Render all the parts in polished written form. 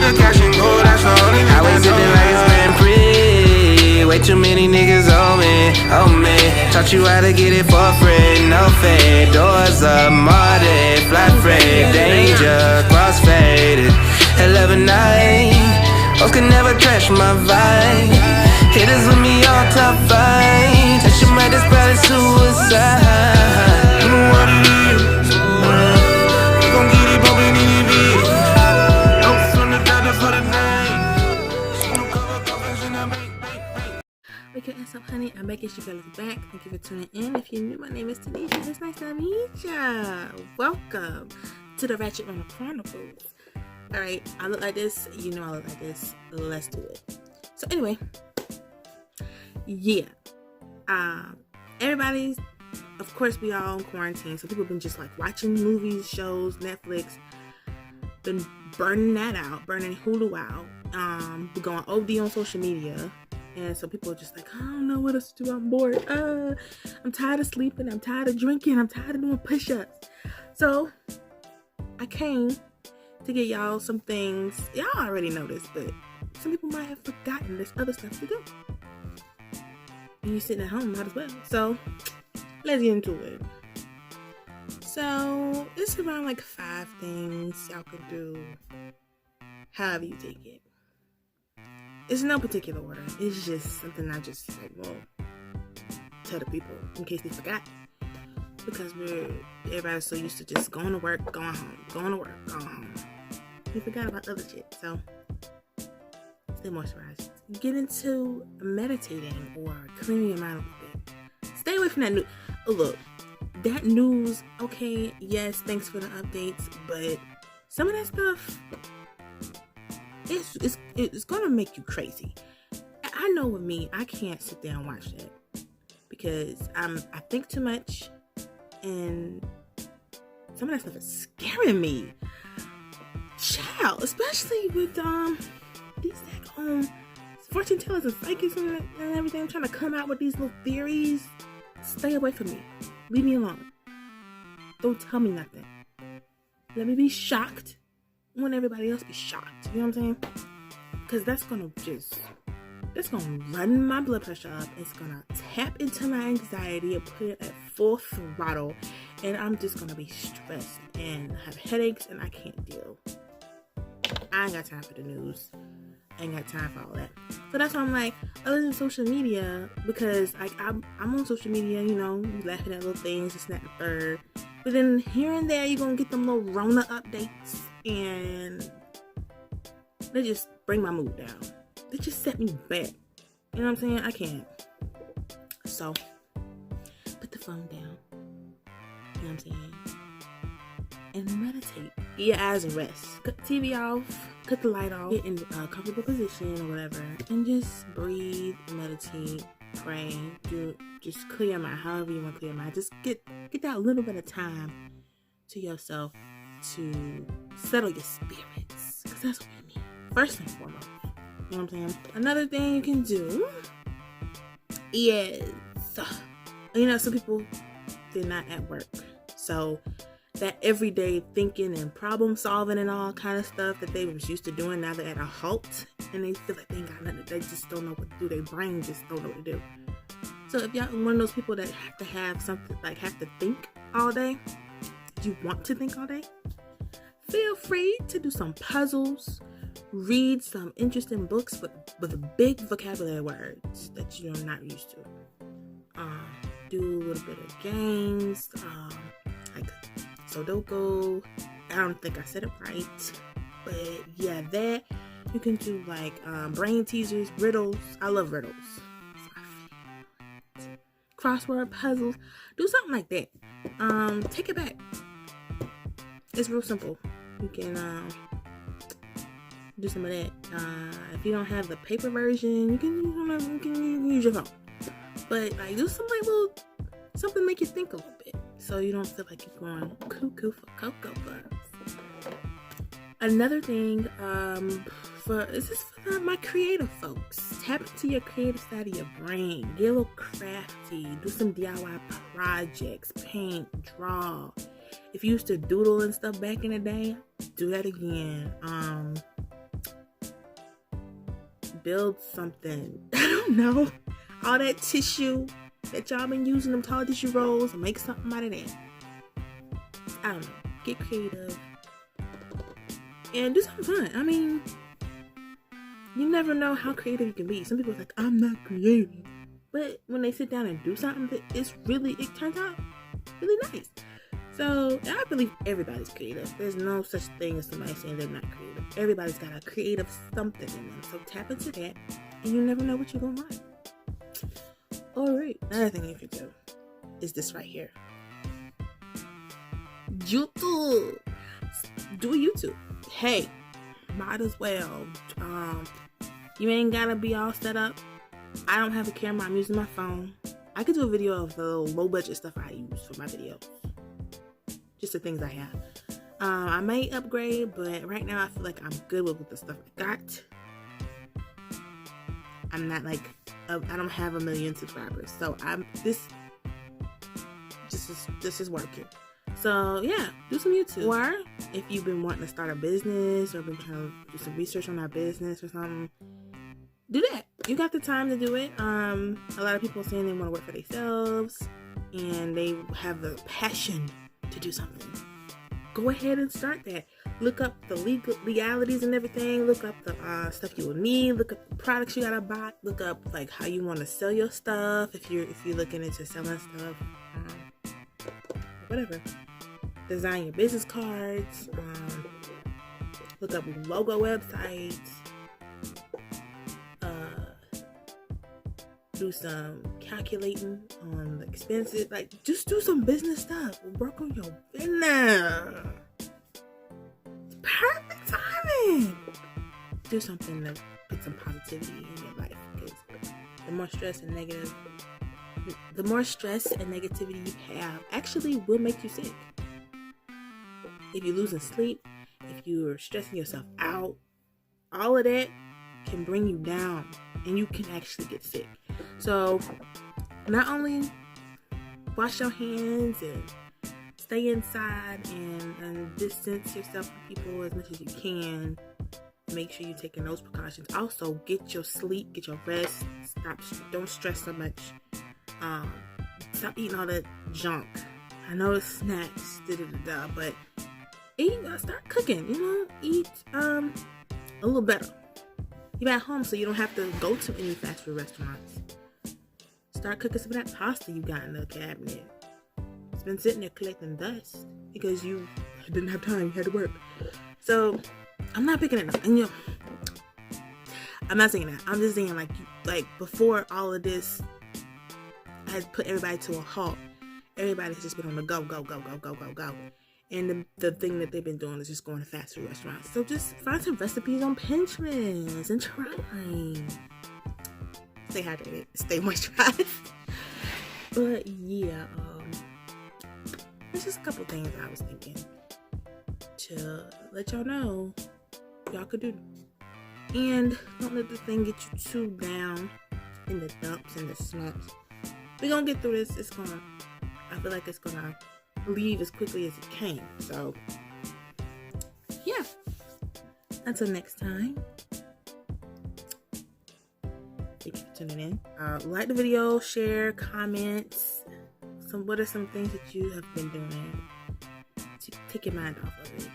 the cash and gold, that's the only thing. I was sipping like it's been free. Way too many niggas on me, on me. Taught you how to get it for free, no fade. Doors up, Marty, flat freight, danger, crossfaded. 11 night, hoes can never trash my vibe. Hitters with me all top fight. Touch your mind, that's probably suicide. You know what it is. We gon' get it bumpin' in the beat. Notes from the doctor for the night. No cover, coverage in the bank. Wake your ass up, honey. I'm back. It's your girl back. Thank you for tuning in. If you're new, my name is Tanisha. It's nice to meet ya. Welcome to the Ratchet, Rona Chronicles. Alright, I look like this. You know I look like this. Let's do it. So anyway, yeah. Everybody's, of course, we all in quarantine. So people have been just like watching movies, shows, Netflix. Been burning that out. Burning Hulu out. We're going OD on social media. And so people are just like, I don't know what else to do. I'm bored. I'm tired of sleeping. I'm tired of drinking. I'm tired of doing push-ups. So I came to get y'all some things. Y'all already know this, but some people might have forgotten there's other stuff to do. And you're sitting at home, might as well. So let's get into it. So it's around like 5 things y'all could do however you take it. It's no particular order. It's just something I just like, well, tell the people in case they forgot. Because everybody's so used to just going to work, going home, going to work, going home. We forgot about other shit. So stay moisturized. Get into meditating or clearing your mind a little bit. Stay away from that news. Oh, look, that news, okay, yes, thanks for the updates, but some of that stuff, it's gonna make you crazy. I know with me, I can't sit there and watch that because I think too much, and some of that stuff is scaring me. Child, especially with these fortune tellers and psychics and everything trying to come out with these little theories. Stay away from me. Leave me alone. Don't tell me nothing. Let me be shocked when everybody else be shocked. You know what I'm saying? Because that's gonna run my blood pressure up. It's gonna tap into my anxiety and put it at full throttle, and I'm just gonna be stressed and have headaches, and I can't deal. I ain't got time for the news. I ain't got time for all that. So that's why I'm like, other than social media, because like I'm on social media, you know, laughing at little things, this, that, and the third. But then here and there, you're gonna get them little Rona updates, and they just bring my mood down. They just set me back. You know what I'm saying? I can't. So put the phone down. You know what I'm saying? And meditate. Get your eyes rest. Cut the TV off. Cut the light off. Get in a comfortable position or whatever. And just breathe, meditate, pray. Just clear your mind. However you want to clear your mind. Just get that little bit of time to yourself to settle your spirits. Because that's what you need. First and foremost. You know what I'm saying? Another thing you can do is, you know, some people, they're not at work. So that everyday thinking and problem solving and all kind of stuff that they was used to doing, now they're at a halt and they feel like they ain't got nothing. They just don't know what to do. Their brain just don't know what to do. So if y'all one of those people that have to have something, like have to think all day, you want to think all day, feel free to do some puzzles, read some interesting books with big vocabulary words that you're not used to. Do a little bit of games, like Sudoku. I don't think I said it right, but yeah, that you can do like brain teasers, riddles. I love riddles. Crossword puzzles. Do something like that. Take it back. It's real simple. You can do some of that. If you don't have the paper version, you can use your phone. But like do some like little something to make you think a little bit, so you don't feel like you're going cuckoo for Cocoa Puffs. Another thing, this is for my creative folks. Tap into your creative side of your brain. Get a little crafty. Do some DIY projects. Paint, draw. If you used to doodle and stuff back in the day, do that again. build something. I don't know. All that tissue that y'all been using, them tall tissue rolls, make something out of that. I don't know. Get creative. And do something fun. I mean, you never know how creative you can be. Some people are like, I'm not creative. But when they sit down and do something that it turns out really nice. So I believe everybody's creative. There's no such thing as somebody saying they're not creative. Everybody's got a creative something in them. So tap into that and you never know what you're gonna like. Alright, another thing you could do is this right here. YouTube. Do a YouTube. Hey, might as well. You ain't gotta be all set up. I don't have a camera, I'm using my phone. I could do a video of the low budget stuff I use for my videos. Just the things I have. I may upgrade, but right now I feel like I'm good with the stuff I got. I'm not like, I don't have 1 million subscribers. So this is working. So yeah, do some YouTube. Or if you've been wanting to start a business or been trying to do some research on that business or something, do that. You got the time to do it. A lot of people are saying they want to work for themselves and they have the passion to do something. Go ahead and start that. Look up the legalities and everything. Look up the stuff you will need. Look up the products you gotta buy. Look up like how you want to sell your stuff if you're looking into selling stuff. Whatever. Design your business cards. Look up logo websites. Do some calculating on the expenses. Like, just do some business stuff. Work on your business. It's perfect timing. Do something to put some positivity in your life, because the more stress and negativity you have actually will make you sick. If you're losing sleep, if you're stressing yourself out, all of that can bring you down and you can actually get sick. So not only wash your hands and stay inside and distance yourself from people as much as you can. Make sure you're taking those precautions. Also, get your sleep, get your rest. Don't stress so much. Stop eating all that junk. I know it's snacks, but start cooking. Eat a little better. You're at home, so you don't have to go to any fast food restaurants. Start cooking some of that pasta you got in the cabinet. It's been sitting there collecting dust because you didn't have time, you had to work. So I'm not picking it up. And I'm not saying that. I'm just saying like before all of this has put everybody to a halt, everybody's just been on the go. And the thing that they've been doing is just going to fast food restaurants. So just find some recipes on Pinterest and try. Stay hydrated, stay moisturized. But yeah, there's just a couple things I was thinking to let y'all know y'all could do. And don't let the thing get you too down in the dumps and the slumps. We're gonna get through this. I feel like it's gonna leave as quickly as it came. So yeah, until next time, thank you for tuning in. Like the video, share, comment. What are some things that you have been doing to take your mind off of it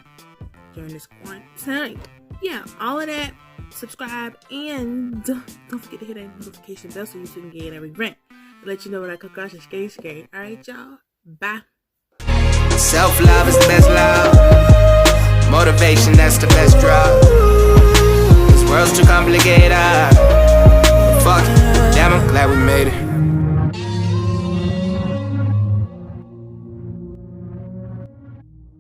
during this quarantine? Yeah, all of that. Subscribe and don't forget to hit that notification bell so you can get every rant to let you know when I come across a scary. All right, y'all. Bye. Self-love is the best love. Motivation, that's the best drug. This world's too complicated. Fuck it. Damn, I'm glad we made it.